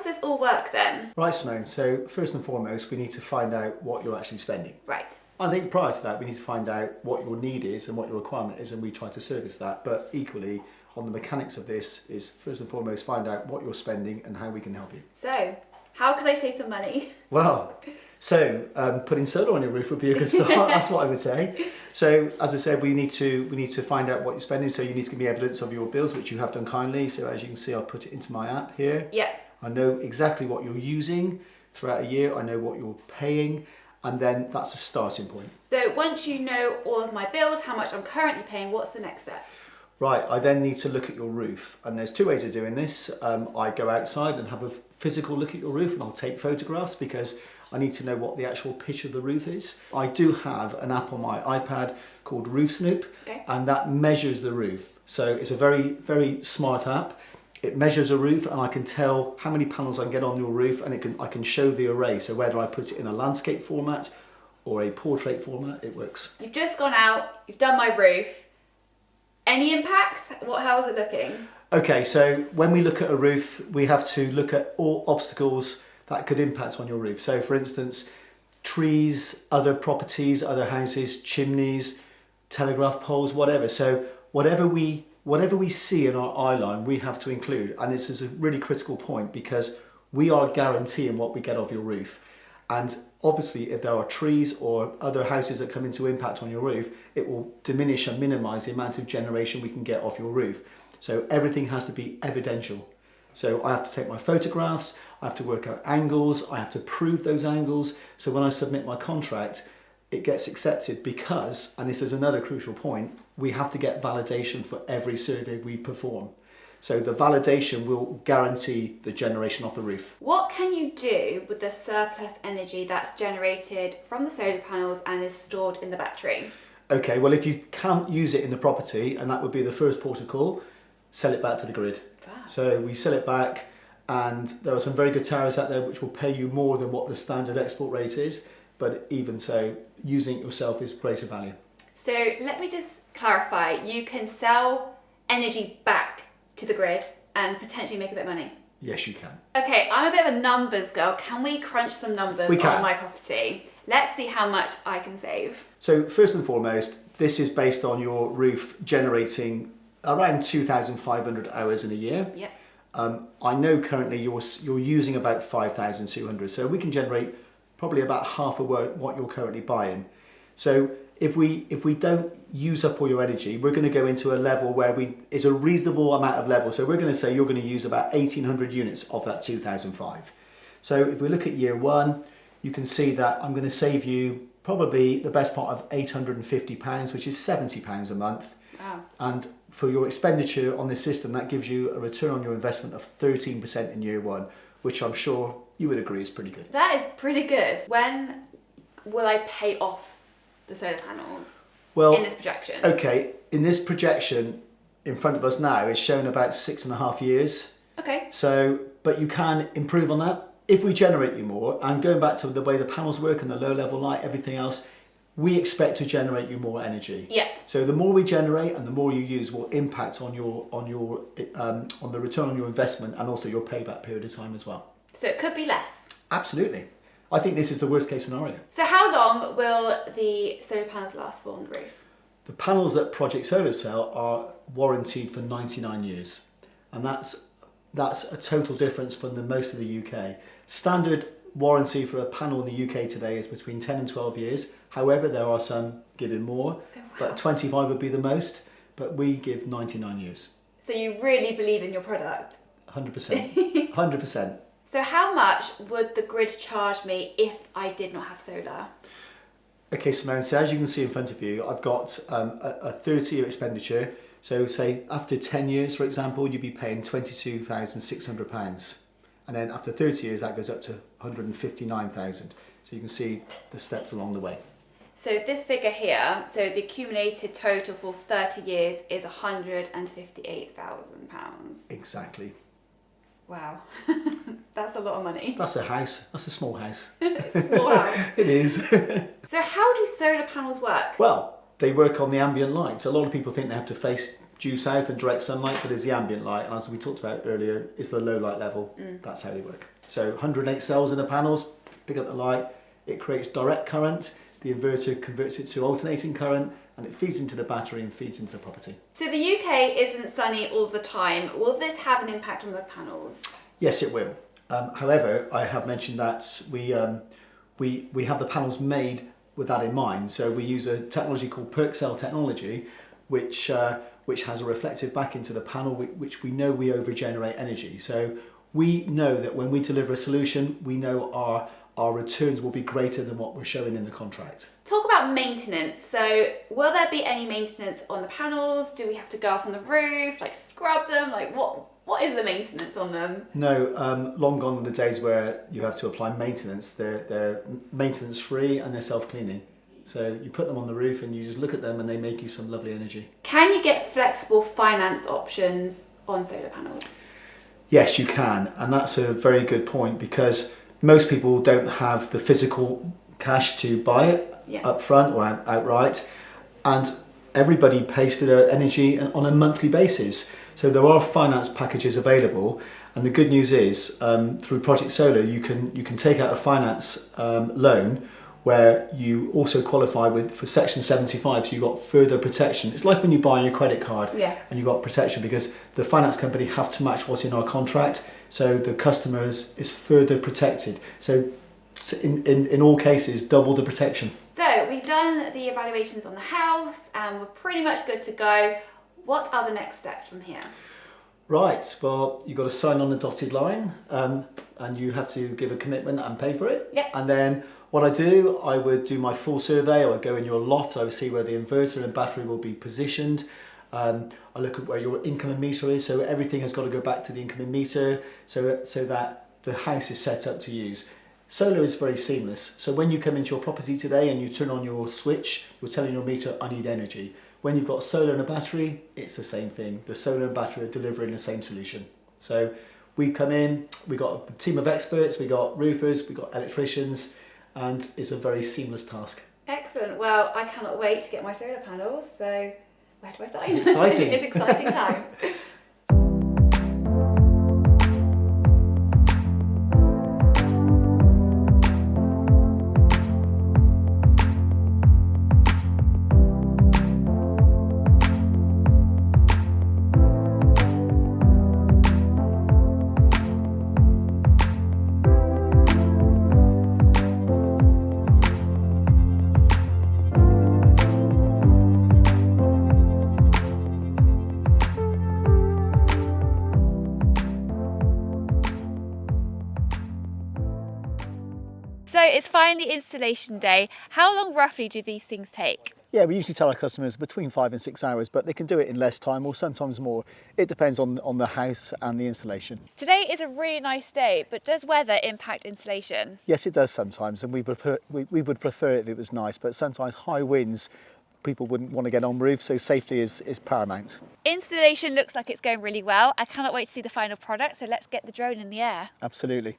this all work then? Right, Simone, so first and foremost, we need to find out what you're actually spending. Right. I think prior to that, we need to find out what your need is and what your requirement is, and we try to service that. But equally, on the mechanics of this is first and foremost, find out what you're spending and how we can help you. So, how could I save some money? Well, putting solar on your roof would be a good start. That's what I would say. So, as I said, we need to find out what you're spending. So you need to give me evidence of your bills, which you have done kindly. So as you can see, I've put it into my app here. Yeah. I know exactly what you're using throughout a year. I know what you're paying, and then that's a starting point. So once you know all of my bills, how much I'm currently paying, what's the next step? Right, I then need to look at your roof, and there's two ways of doing this. I go outside and have a physical look at your roof, and I'll take photographs because I need to know what the actual pitch of the roof is. I do have an app on my iPad called Roof Snoop, okay, and that measures the roof. So it's a very, very smart app. It measures a roof, and I can tell how many panels I can get on your roof, and I can show the array. So whether I put it in a landscape format or a portrait format, it works. You've just gone out, you've done my roof. Any impacts? How is it looking? Okay, so when we look at a roof, we have to look at all obstacles that could impact on your roof. So for instance, trees, other properties, other houses, chimneys, telegraph poles, whatever. So whatever we see in our eye line, we have to include. And this is a really critical point because we are guaranteeing what we get off your roof. And obviously, if there are trees or other houses that come into impact on your roof, it will diminish and minimize the amount of generation we can get off your roof. So everything has to be evidential. So I have to take my photographs, I have to work out angles, I have to prove those angles. So when I submit my contract, it gets accepted because, and this is another crucial point, we have to get validation for every survey we perform. So the validation will guarantee the generation off the roof. What can you do with the surplus energy that's generated from the solar panels and is stored in the battery? Okay, well, if you can't use it in the property, and that would be the first port of call, sell it back to the grid. Wow. So we sell it back, and there are some very good tariffs out there which will pay you more than what the standard export rate is, but even so, using it yourself is greater value. So let me just clarify, you can sell energy back to the grid and potentially make a bit of money? Yes, you can. Okay, I'm a bit of a numbers girl. Can we crunch some numbers on my property? Let's see how much I can save. So first and foremost, this is based on your roof generating around 2,500 hours in a year. Yep. I know currently you're using about 5,200, so we can generate probably about half of what you're currently buying. So if we don't use up all your energy, we're going to go into a level where is a reasonable amount of level. So we're going to say you're going to use about 1,800 units of that 2,005. So if we look at year one, you can see that I'm going to save you probably the best part of £850, which is £70 a month. Wow. And for your expenditure on this system, that gives you a return on your investment of 13% in year one, which I'm sure you would agree is pretty good. That is pretty good. When will I pay off the solar panels in this projection? Okay, in this projection in front of us now is shown about 6.5 years. Okay. So, but you can improve on that if we generate you more. And going back to the way the panels work and the low level light, everything else, we expect to generate you more energy. Yeah. So the more we generate and the more you use will impact on the return on your investment and also your payback period of time as well. So it could be less. Absolutely. I think this is the worst case scenario. So how long will the solar panels last for on the roof? The panels that Project Solar sell are warranted for 99 years. And that's a total difference from most of the UK. Standard warranty for a panel in the UK today is between 10 and 12 years. However, there are some giving more, but 25 would be the most, but we give 99 years. So you really believe in your product? 100%, 100%. So how much would the grid charge me if I did not have solar? Okay, Simone, so as you can see in front of you, I've got a 30-year expenditure. So say after 10 years, for example, you'd be paying £22,600. And then after 30 years, that goes up to 159,000. So you can see the steps along the way. So this figure here, so the accumulated total for 30 years is £158,000. Exactly. Wow, that's a lot of money. That's a house. That's a small house. It's a small house. It is. So how do solar panels work? Well, they work on the ambient light. So a lot of people think they have to face due south and direct sunlight, but is the ambient light. And as we talked about earlier, is the low light level. That's how they work. So 108 cells in the panels, pick up the light, it creates direct current, the inverter converts it to alternating current, and it feeds into the battery and feeds into the property. So the UK isn't sunny all the time. Will this have an impact on the panels? Yes, it will. However, I have mentioned that we have the panels made with that in mind. So we use a technology called PerkCell technology, which has a reflective back into the panel, which we know we over-generate energy. So we know that when we deliver a solution, we know our returns will be greater than what we're showing in the contract. Talk about maintenance. So will there be any maintenance on the panels? Do we have to go up on the roof, like scrub them? Like what is the maintenance on them? No, long gone are the days where you have to apply maintenance. They're maintenance free and they're self-cleaning. So you put them on the roof and you just look at them and they make you some lovely energy. Can you get flexible finance options on solar panels? Yes, you can. And that's a very good point, because most people don't have the physical cash to buy it up front or outright. And everybody pays for their energy on a monthly basis. So there are finance packages available. And the good news is, through Project Solar, you can take out a finance loan where you also qualify for Section 75, so you've got further protection. It's like when you buy your credit card and you've got protection, because the finance company have to match what's in our contract, so the customer is further protected. So in all cases, double the protection. So we've done the evaluations on the house and we're pretty much good to go. What are the next steps from here? Right, well, you've got to sign on the dotted line, and you have to give a commitment and pay for it. Yeah. And then what I would do my full survey. I would go in your loft, I would see where the inverter and battery will be positioned. I look at where your incoming meter is, so everything has got to go back to the incoming meter so that the house is set up to use. Solar is very seamless, so when you come into your property today and you turn on your switch, you're telling your meter, I need energy. When you've got solar and a battery, it's the same thing. The solar and battery are delivering the same solution. So we come in, we got a team of experts, we got roofers, we got electricians, and it's a very seamless task. Excellent. Well, I cannot wait to get my solar panels. So where do I sign? It's exciting. It's exciting time. So it's finally installation day. How long roughly do these things take? Yeah, we usually tell our customers between 5 and 6 hours, but they can do it in less time or sometimes more. It depends on the house and the installation. Today is a really nice day, but does weather impact installation? Yes, it does sometimes, and we would prefer it if it was nice, but sometimes high winds, people wouldn't want to get on roofs, so safety is paramount. Installation looks like it's going really well. I cannot wait to see the final product, so let's get the drone in the air. Absolutely.